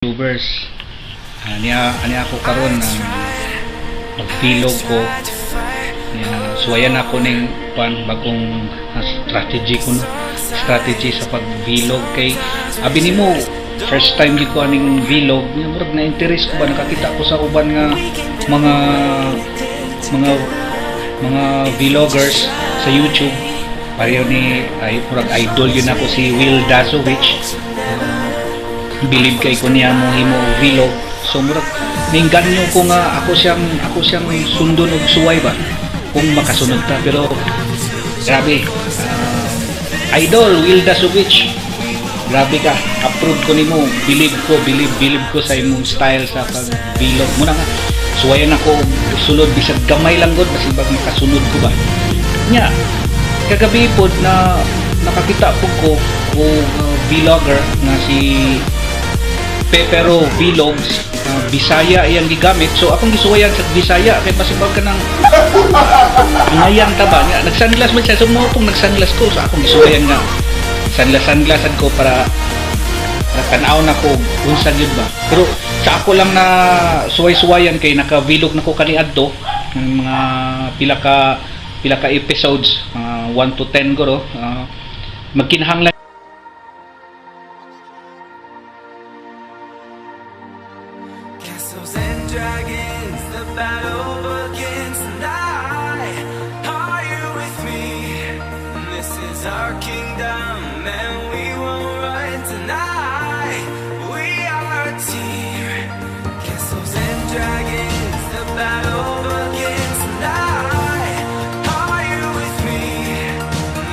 YouTubers. Niya ako karon ng pagpilog ko. Suwayan ako ning bagong strategy sa pagbilog kay abi nimo first time gid ko aning bilog murag na interest ko ba nakakita ko sa uban nga mga vloggers sa YouTube pareho ni ay murag idol yun ako si Will Dasovich. Believe kay ko niya mo himo vlog, so murag ningganyo ko nga ako siyang sundon og suway ba kung makasunod ta, pero grabe, idol Will Dasovich, grabe ka, approve ko nimo, believe ko sa imong style sa pag-vlog mo na nga. Suwayan ako sulod bisag gamay lang gud basi bag makasunod ko ba nya. Kagabi pod na nakakita po ko vlogger na si Pepero Vlogs, Bisaya iyang gigamit, so akong gisuwayan sa Bisaya kay pasibag ka ng ngayang taba nga nagsunglass man siya, so mo pong nagsunglass ko, so akong gisuwayan nga sunglassan ko para tanaw na ko unsa gyud ba. Pero sa ako lang na suway-suwayan kay naka-vlog na ko kaniadto ng mga pila ka episodes, 1 to 10 guro, magkinahanglan Castles and dragons, the battle begins tonight. Are you with me? This is our kingdom, and we won't run tonight. We are a team. Castles and dragons, the battle begins tonight. Are you with me?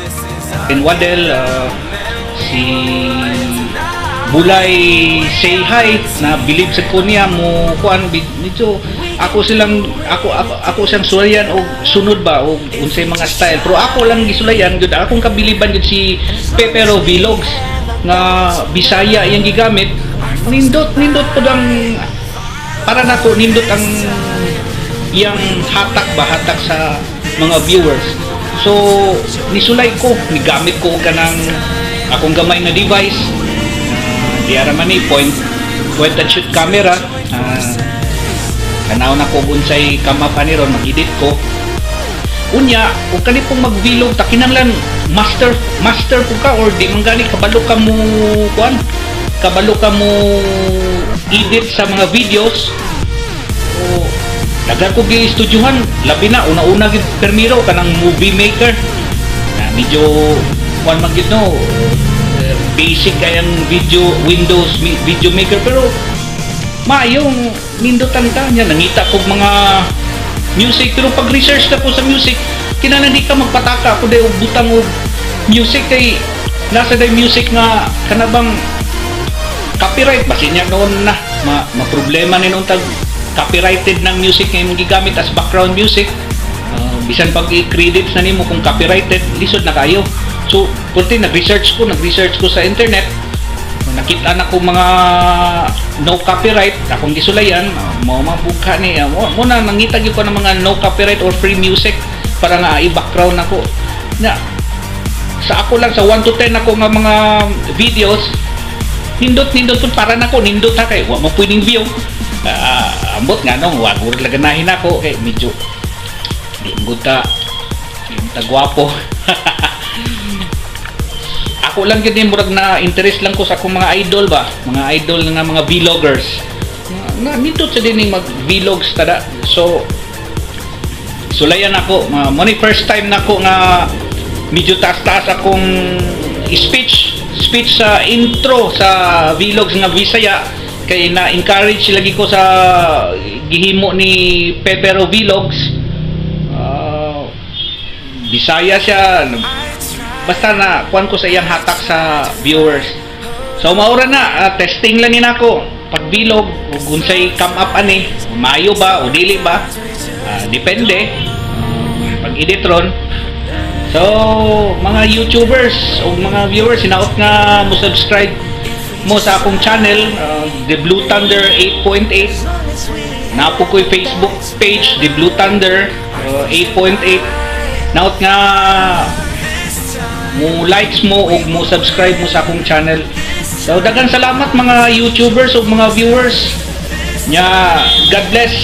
This is our in Wadel, si Bulay say hi na believe sa kunya mo kuan dito ako siyang sulayan og sunod ba og unsay mga style, pero ako lang gisulayan gud akong kabiliban gud si Pepero Vlogs nga Bisaya iyang gigamit. Nindot po ang para nako nindot ang iyang hatak sa mga viewers, so nisulay ko, nigamit ko kanang akong gamay na device. Diara man ni point and shoot camera, kanaw na ko unsay kama pa ni ron mag-edit ko unya ug kani pong mag-vlog ta kinahanglan master po ka or di man gani kabalo ka mo edit sa mga videos. O dagan ko gi estudyohan labi na una gid permiro kanang movie maker na medyo kuan man gid no, basic kayang Windows video maker, pero maayong nindutan ka niya nangita kog mga music, pero pag research na ko sa music kinahanglan di ka magpataka kundi og butang og music kay nasa day music nga kanabang copyright basin niya noon na problema ni nung tag copyrighted ng music nga imong gigamit as background music. Bisan pag i-credits na nimo kung copyrighted lisod na kayo. So, kunti nag-research ko sa internet. Nakita na ko mga no copyright, akong gisulayan, mo mabuka ni mo na nangita gyud ko ng mga no copyright or free music para nga i-background nako. Na sa ako lang sa 1 to 10 ako nga mga videos, nindot pud para nako nindot ha kay wa mo pwedeng view. Ambot nga no, wag ur laganahin ako kay medyo di guta gwapo. Ako lang gid murag na interest lang ko sa akong mga idol ba, mga idol nga mga vloggers na nindot sa din mag-vlogs tada. So sulayan ako mo ni first time nako nga medyo taas akong speech sa intro sa vlogs nga Bisaya kay na-encourage lagi ko sa gihimo ni Pepero Vlogs. Bisaya siya, basta na kuan ko sa iyang hatak sa viewers. So maura na testing lang nina ko pag-vlog ug unsay come up ani, maayo ba o dili ba, depende pag-edit ron. So mga YouTubers o mga viewers, sinaot nga mo subscribe mo sa akong channel, The Blue Thunder 8.8. Napo ko'y Facebook page, The Blue Thunder 8.8. Naot nga mo likes mo o mo subscribe mo sa akong channel So daghang salamat mga YouTubers o mga viewers. Nya God bless.